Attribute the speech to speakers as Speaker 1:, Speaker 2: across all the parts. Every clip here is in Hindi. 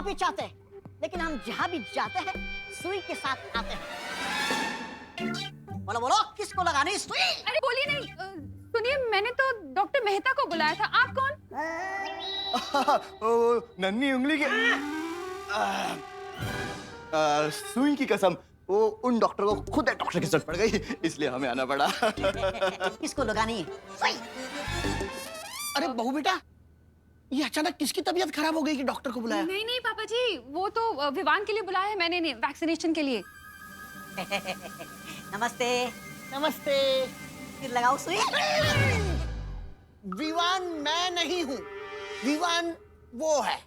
Speaker 1: भी चाहते हैं, लेकिन हम जहाँ भी जाते हैं सुई के साथ आते हैं। बोलो बोलो, किसको लगानी सुई?
Speaker 2: अरे बोलिए नहीं। सुनिए, मैंने तो डॉक्टर मेहता को बुलाया था। आप कौन?
Speaker 3: ओ, नन्ही उंगली के सुई की कसम, वो उन डॉक्टर को खुद एक डॉक्टर की जरूरत पड़ गई, इसलिए हमें आना पड़ा।
Speaker 1: किसको लगानी है सुई?
Speaker 4: अरे बहू बेटा, ये अचानक किसकी तबीयत खराब हो गई कि डॉक्टर को बुलाया?
Speaker 2: नहीं नहीं पापा जी, वो तो विवान के लिए बुलाया है मैंने, वैक्सीनेशन के लिए।
Speaker 1: नमस्ते।
Speaker 4: नमस्ते।
Speaker 1: फिर लगाओ सुई।
Speaker 4: विवान मैं नहीं हूँ, विवान वो है।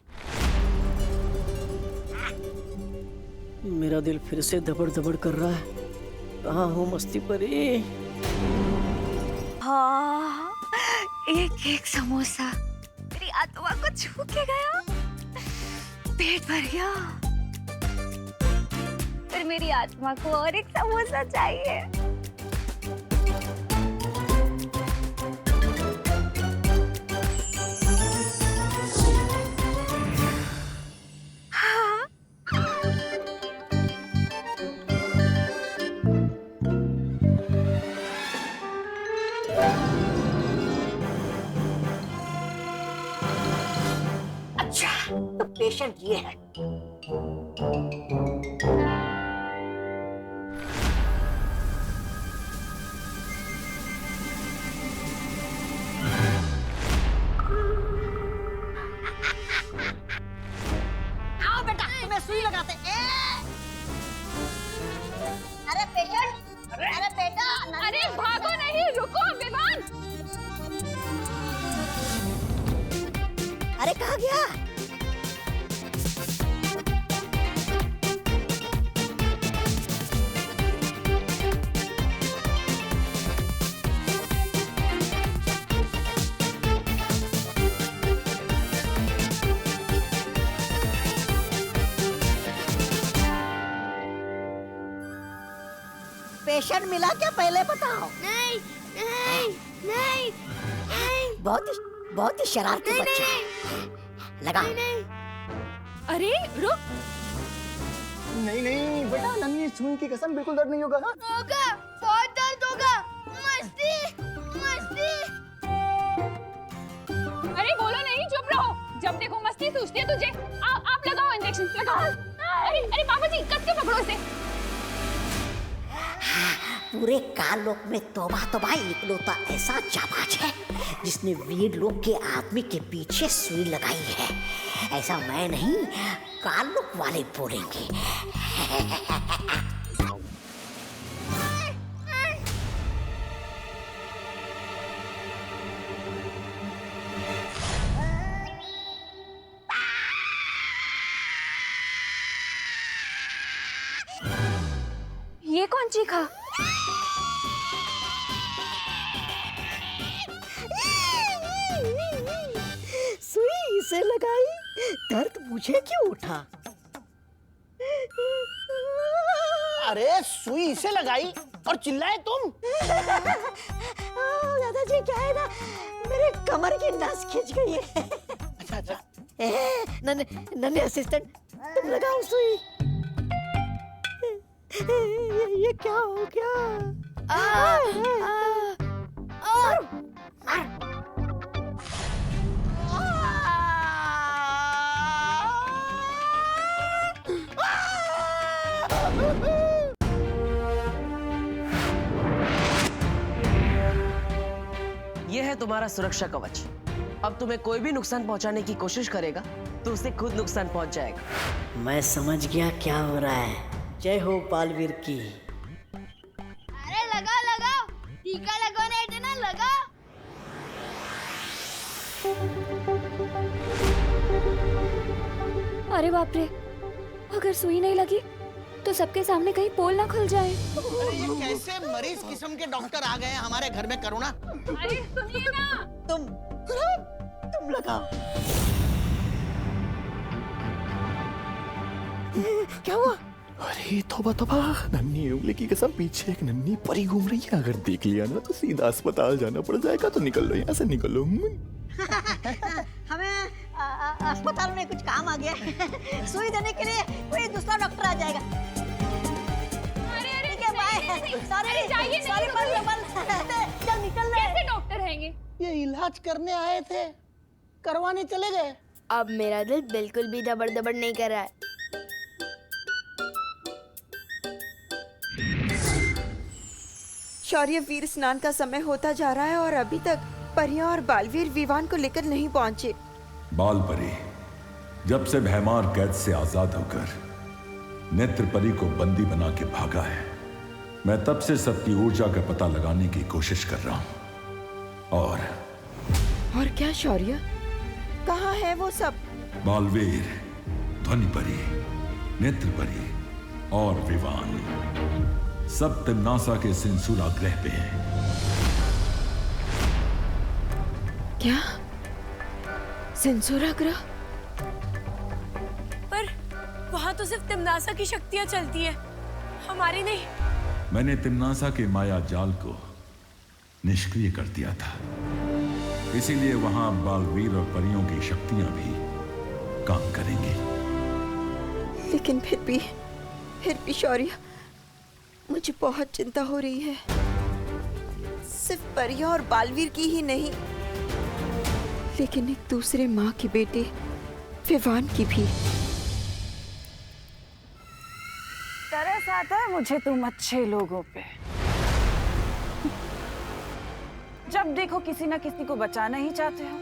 Speaker 5: मेरा दिल फिर से दबड़ दबड़ कर रहा है। कहाँ हो मस्ती परी?
Speaker 2: हाँ, एक एक समोसा मेरी आत्मा को छू के गया, पेट भर गया। फिर मेरी आत्मा को और एक समोसा चाहिए।
Speaker 1: अच्छा, तो पेशेंट ये है। आओ बेटा, तुम्हें सुई लगाते। अरे पेशेंट, अरे बेटा,
Speaker 2: अरे भागो नहीं, रुको विवान।
Speaker 1: अरे कहाँ गया? पेशेंट मिला क्या, पहले बताओ।
Speaker 2: नहीं नहीं नहीं नहीं।
Speaker 1: बहुत ही शरारती बच्चा है। लगा।
Speaker 2: अरे रुक।
Speaker 3: नहीं नहीं बेटा, नन्ही सुई की कसम, बिल्कुल दर्द नहीं होगा। हाँ?
Speaker 2: होगा, बहुत दर्द होगा। मस्ती मस्ती। अरे बोलो नहीं, चुप रहो। जब देखो मस्ती सूझती है तुझे। आप लगाओ इंजेक्शन, लगाओ। अरे अरे पापा जी, कस के पकड़ो इसे।
Speaker 1: पूरे काललोक में तौबा तौबा इकलौता ऐसा जाबाज है जिसने वीर लोक के आदमी के पीछे सुई लगाई है। ऐसा मैं नहीं, काललोक वाले बोलेंगे।
Speaker 2: ये कौन चीखा?
Speaker 5: सुई इसे लगाई, दर्द मुझे क्यों उठा?
Speaker 4: अरे सुई इसे लगाई और चिल्लाए तुम?
Speaker 1: दादाजी, क्या है ना, मेरे कमर की नस खिंच गई है।
Speaker 4: अच्छा अच्छा।
Speaker 1: नन्हे असिस्टेंट, तुम लगाओ सुई।
Speaker 5: ये क्या हो गया?
Speaker 6: यह है तुम्हारा सुरक्षा कवच। अब तुम्हें कोई भी नुकसान पहुंचाने की कोशिश करेगा तो उसे खुद नुकसान पहुंच जाएगा।
Speaker 5: मैं समझ गया क्या हो रहा है। जय हो बालवीर की।
Speaker 2: अरे लगाओ लगाओ, टीका लगवाना है ना, लगाओ। अरे बाप रे, अगर सुई नहीं लगी तो सबके सामने कहीं पोल ना खुल जाए।
Speaker 4: अरे ये कैसे मरीज किस्म के डॉक्टर आ गए हैं हमारे घर में, करुणा।
Speaker 2: अरे सुनिए ना।
Speaker 1: तुम लगाओ।
Speaker 5: क्या हुआ?
Speaker 3: अरे तौबा तौबा, नन्ही उंगली की कसम, पीछे एक नन्ही परी घूम रही है। अगर देख लिया ना तो सीधा अस्पताल जाना पड़ जाएगा। तो निकल लो यहाँ से, निकल लो।
Speaker 1: हमें
Speaker 5: अस्पताल में कुछ काम आ गया है। सुई देने के लिए कोई दूसरा डॉक्टर आ जाएगा। ठीक है, बाय। सॉरी चल निकल रहे।
Speaker 7: कैसे डॉक्टर हैंगे?
Speaker 4: ये इलाज करने आए थे, करवाने चले गए।
Speaker 8: अब मेरा दिल बिल्कुल भी दबड़ दबड़ नहीं कर रहा है।
Speaker 9: शौर्य वीर स्नान का समय होता जा रहा है और अभी तक परिया और बालवीर विवान को लेकर नहीं पहुंचे।
Speaker 10: बालपरी जब से भैमार कैद से आजाद होकर नेत्र परी को बंदी बना के भागा है, मैं तब से सबकी ऊर्जा का पता लगाने की कोशिश कर रहा हूं। और
Speaker 9: क्या शौर्य, कहाँ है वो सब?
Speaker 10: बालवीर, ध्वनि परी, नेत्र परी और विवान सब तिम्नासा के सिंसूरा ग्रह पे हैं।
Speaker 9: क्या? सिंसूरा ग्रह?
Speaker 8: पर वहाँ तो सिर्फ तिम्नासा की शक्तियाँ चलती हैं, हमारी नहीं।
Speaker 10: मैंने तिम्नासा के माया जाल को निष्क्रिय कर दिया था, इसीलिए वहां बालवीर और परियों की शक्तियां भी काम करेंगी।
Speaker 9: लेकिन फिर भी शौर्य, मुझे बहुत चिंता हो रही है। सिर्फ परिया और बालवीर की ही नहीं, लेकिन एक दूसरे माँ के बेटे विवान की भी।
Speaker 11: तरस आता है मुझे तुम अच्छे लोगों पे। जब देखो किसी ना किसी को बचाना ही चाहते हो।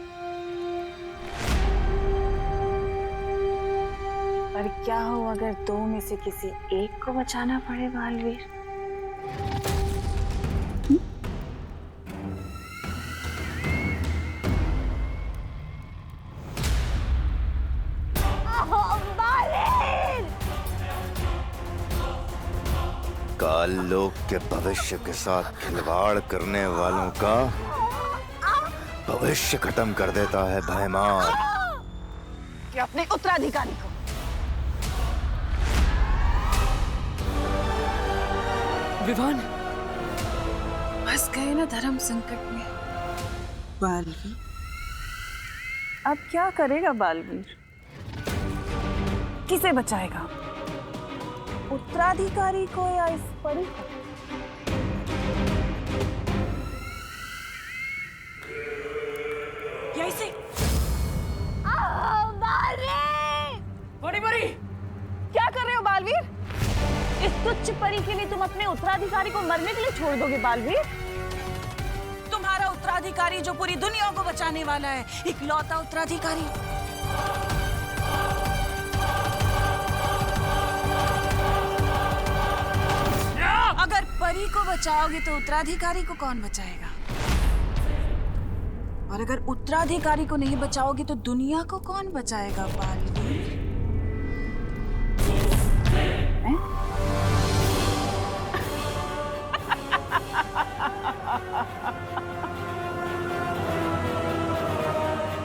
Speaker 11: पर क्या हो अगर दो में से किसी एक को बचाना पड़े बालवीर?
Speaker 12: काल लोक के भविष्य के साथ खिलवाड़ करने वालों का भविष्य खत्म कर देता है भैमार।
Speaker 11: कि अपने उत्तराधिकारी को
Speaker 6: विवान
Speaker 11: फंस गए ना धर्म संकट में। बालवीर अब क्या करेगा बालवीर? किसे बचाएगा? उत्तराधिकारी को या इस परी को?
Speaker 8: यहीं से।
Speaker 11: बड़ी बड़ी क्या कर रहे हो बालवीर? इस तुच्छ परी के लिए तुम अपने उत्तराधिकारी को मरने के लिए छोड़ दोगे बालवीर? तुम्हारा उत्तराधिकारी जो पूरी दुनिया को बचाने वाला है, इकलौता उत्तराधिकारी। अगर परी को बचाओगे तो उत्तराधिकारी को कौन बचाएगा? और अगर उत्तराधिकारी को नहीं बचाओगे तो दुनिया को कौन बचाएगा बालवीर?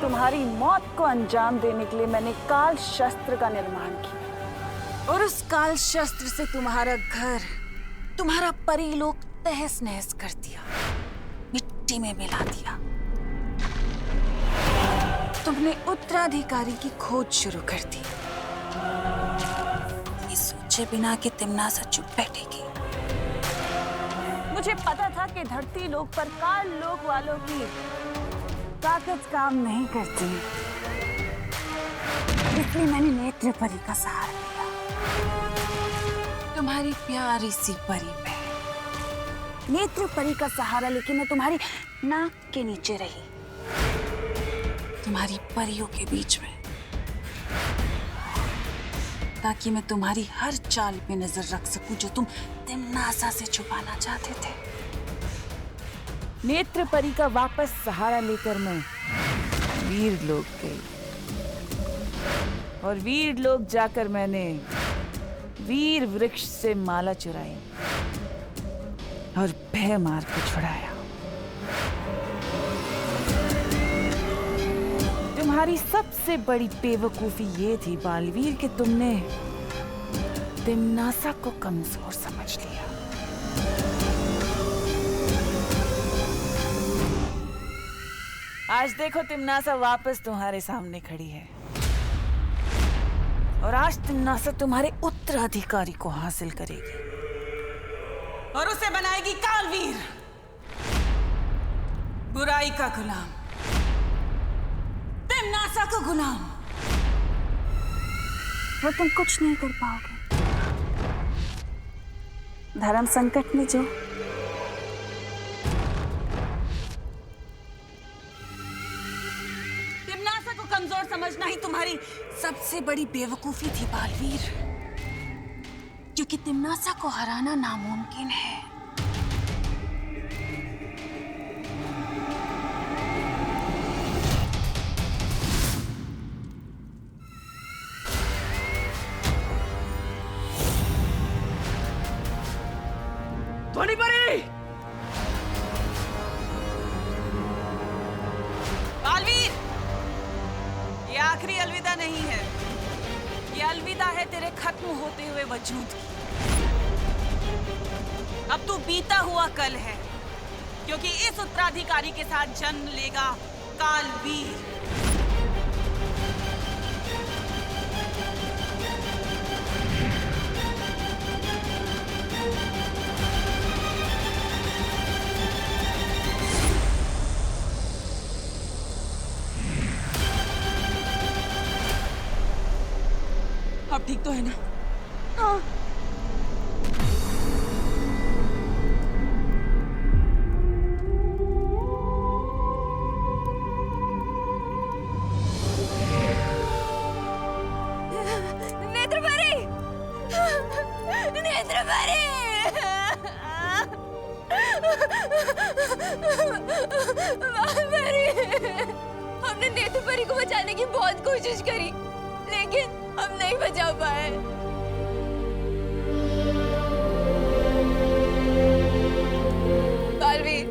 Speaker 11: तुम्हारी मौत को अंजाम देने के लिए मैंने काल शस्त्र का निर्माण किया, और उस काल शस्त्र से तुम्हारा घर, तुम्हारा परीलोक तहस नहस कर दिया, मिट्टी में मिला दिया। तुमने उत्तराधिकारी की खोज शुरू कर दी, ये सोचे बिना कि तिम्नासा चुप बैठेगी। मुझे पता था कि धरती लोक पर काल लोक वालों की ताकत काम नहीं करती, इसलिए मैंने नेत्र परी का सहारा लिया। तुम्हारी प्यारी सी परी पे नेत्र परी का सहारा लेके मैं तुम्हारी नाक के नीचे रही, तुम्हारी परियों के बीच में, ताकि मैं तुम्हारी हर चाल पे नजर रख सकूं जो तुम तिम्नासा से छुपाना चाहते थे। नेत्र परी का वापस सहारा लेकर मैं वीर लोक गई, और वीर लोक जाकर मैंने वीर वृक्ष से माला चुराई और भैमार को छुड़ाया। तुम्हारी सबसे बड़ी बेवकूफी ये थी बालवीर कि तुमने तिम्नासा को कमजोर समझ लिया। आज देखो तिम्नासा वापस तुम्हारे सामने खड़ी है। और आज तिम्नासा तुम्हारे उत्तराधिकारी को हासिल करेगी और उसे बनाएगी कालवीर, बुराई का गुलाम, तिम्नासा का गुलाम।
Speaker 2: वो तुम कुछ नहीं कर पाओगे। धर्म संकट में जो
Speaker 11: तिम्नासा को कमजोर समझना ही तुम्हारी सबसे बड़ी बेवकूफी थी बालवीर, क्योंकि तिम्नासा को हराना नामुमकिन है।
Speaker 6: ध्वनि परी!
Speaker 11: बालवीर, ये आखिरी अलविदा नहीं है, ये अलविदा है तेरे खत्म होते हुए वजूद की। अब तू बीता हुआ कल है, क्योंकि इस उत्तराधिकारी के साथ जन्म लेगा कालवीर। अब ठीक तो है ना? हाँ।
Speaker 8: नेत्रपरी! नेत्रपरी! बालपरी! हमने नेत्रपरी को बचाने की बहुत कोशिश करी, लेकिन हम नहीं बचा पाए। बालवीर,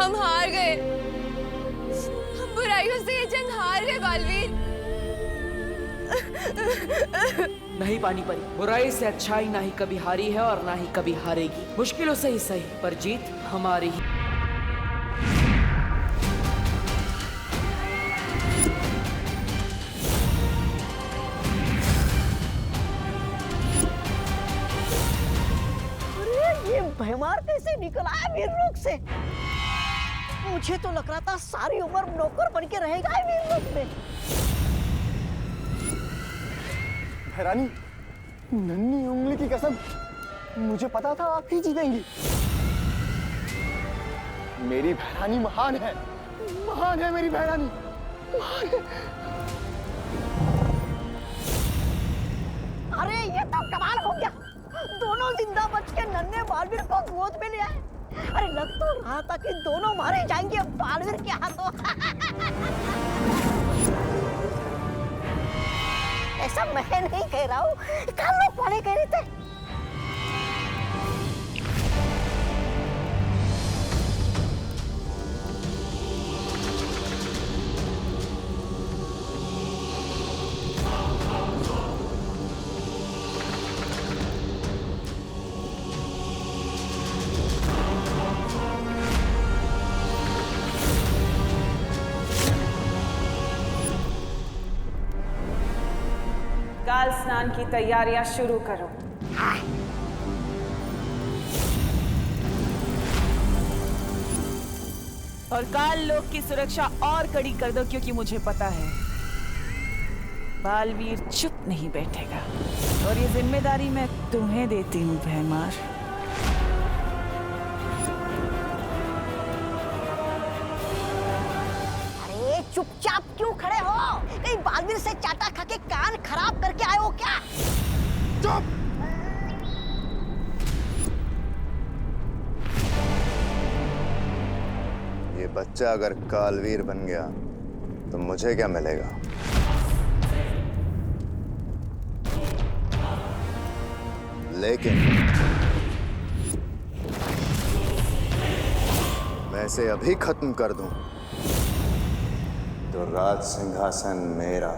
Speaker 8: हम हार गए। हम बुराइयों से ये जंग हार गए बालवीर।
Speaker 6: नहीं पानी परी, बुराई से अच्छाई ना ही कभी हारी है और ना ही कभी हारेगी। मुश्किलों से ही सही, पर जीत हमारी ही।
Speaker 5: भैमार कैसे निकल आया वीरलोक से? मुझे तो लग रहा था सारी उम्र नौकर बन के रहेगा वीरलोक में।
Speaker 3: भैरानी, नन्ही उंगली की कसम, मुझे पता था आप ही जीतेंगी। मेरी भैरानी महान है मेरी भैरानी, महान है।
Speaker 5: अरे ये तो कमाल हो गया, दोनों जिंदा बच के नन्हे बालवीर को गोद में ले आए। अरे लग तो रहा था कि दोनों मारे जाएंगे बालवीर के हाथों। ऐसा मैं नहीं कह रहा हूँ, कल लोग पढ़े कह रहे थे।
Speaker 11: काल स्नान की तैयारियां शुरू करो। और काल लोक की सुरक्षा और कड़ी कर दो, क्योंकि मुझे पता है बालवीर चुप नहीं बैठेगा। और ये जिम्मेदारी मैं तुम्हें देती हूँ भैमार।
Speaker 5: अरे चुपचाप क्यों खड़े हो? कहीं बालवीर से चाटा खा के कान खराब करके आए हो क्या?
Speaker 3: चुप!
Speaker 12: ये बच्चा अगर कालवीर बन गया तो मुझे क्या मिलेगा? लेकिन मैं इसे अभी खत्म कर दूं तो राज सिंहासन मेरा।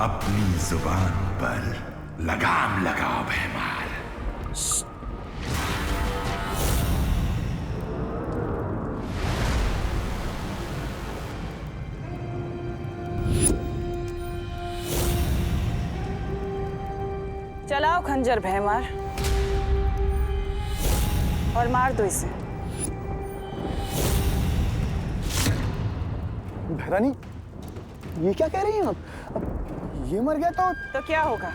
Speaker 10: अपनी जुबान पर लगाम लगाओ भैमार।
Speaker 11: चलाओ खंजर भैमार और मार दो इसे।
Speaker 3: भैरानी, ये क्या कह रही हैं आप? अब ये मर गया तो
Speaker 11: क्या होगा?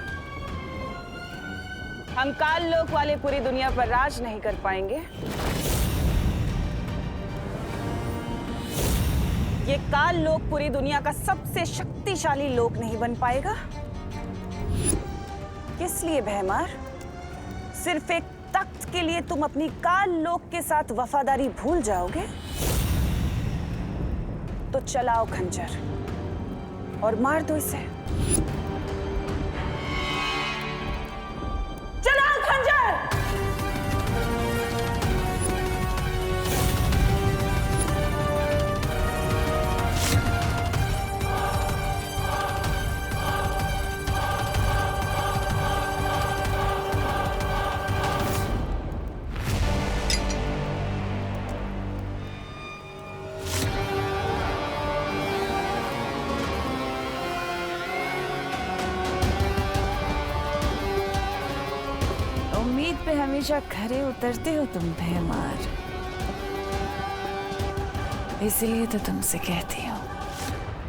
Speaker 11: हम काल लोक वाले पूरी दुनिया पर राज नहीं कर पाएंगे। ये काल लोक पूरी दुनिया का सबसे शक्तिशाली लोक नहीं बन पाएगा। किस लिए भैमार? सिर्फ एक तख्त के लिए तुम अपनी काल लोक के साथ वफादारी भूल जाओगे? तो चलाओ खंजर और मार दो इसे। चलाओ खंजर! उम्मीद पे हमेशा खरे उतरते हो तुम भैमार। इसलिए तो तुमसे कहती हूँ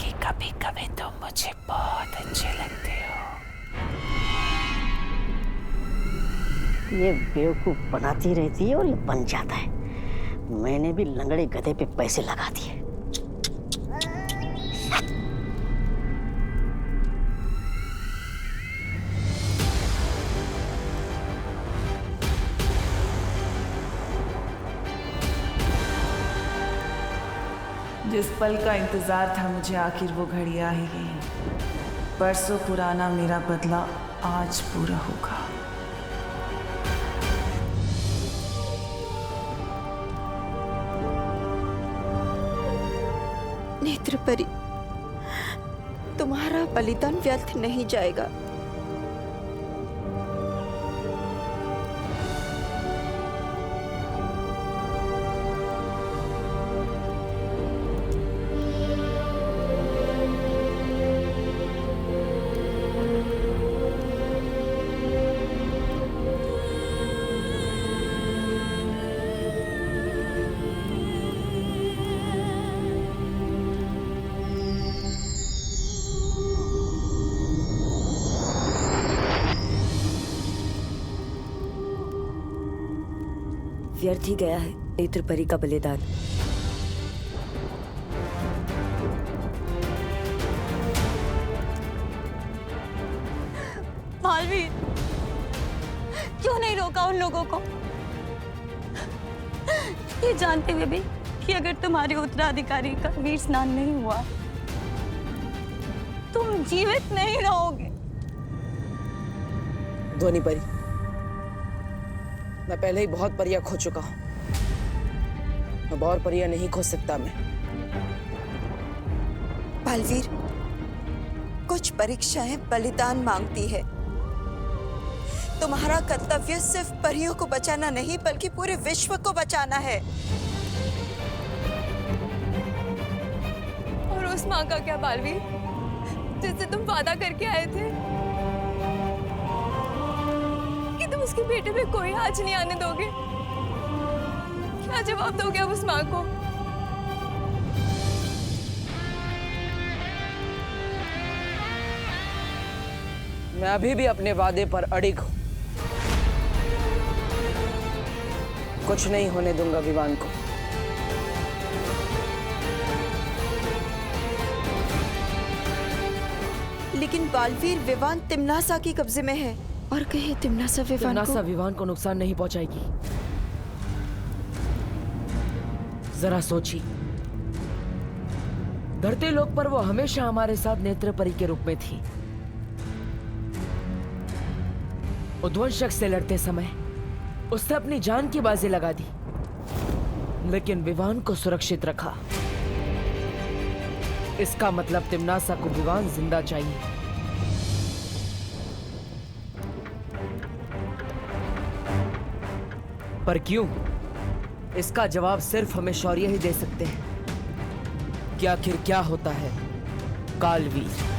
Speaker 11: कि कभी कभी तुम मुझे बहुत अच्छे लगते हो।
Speaker 1: ये बेवकूफ बनाती रहती है और ये बन जाता है। मैंने भी लंगड़े गधे पे पैसे लगा दिए।
Speaker 11: जिस पल का इंतजार था मुझे, आखिर वो घड़ी आ ही गई। परसों पुराना मेरा बदला आज पूरा होगा।
Speaker 9: नेत्रपरी, तुम्हारा बलिदान व्यर्थ नहीं जाएगा।
Speaker 7: व्यर्थ ही गया है नेत्रपरी का बलिदान।
Speaker 2: बालवीर, क्यों नहीं रोका उन लोगों को? ये जानते हुए भी कि अगर तुम्हारे उत्तराधिकारी का वीर स्नान नहीं हुआ, तुम जीवित नहीं रहोगे।
Speaker 6: ध्वनि परी, मैं पहले ही बहुत परियां खो चुका हूं। अब और परियां नहीं खो सकता मैं।
Speaker 9: बालवीर, कुछ परीक्षाएं बलिदान मांगती है। तुम्हारा कर्तव्य सिर्फ परियों को बचाना नहीं, बल्कि पूरे विश्व को बचाना है।
Speaker 8: और उस माँ का क्या बालवीर, जिससे तुम वादा करके आए थे कि तुम उसके बेटे पे कोई आँच नहीं आने दोगे? क्या जवाब दोगे अब उस माँ को?
Speaker 6: मैं अभी भी अपने वादे पर अड़िग हूं। कुछ नहीं होने दूंगा विवान को।
Speaker 9: लेकिन बालवीर, विवान तिम्नासा के कब्जे में है और कहीं तिम्नासा
Speaker 6: विवान को नुकसान नहीं पहुंचाएगी। जरा सोचिए, धरती लोक पर वो हमेशा हमारे साथ नेत्रपरी के रूप में थी। उद्वंशक से लड़ते समय उसने अपनी जान की बाजी लगा दी, लेकिन विवान को सुरक्षित रखा। इसका मतलब तिम्नासा को विवान जिंदा चाहिए। पर क्यों? इसका जवाब सिर्फ हमें शौर्य ही दे सकते हैं कि आखिर क्या होता है कालवीर।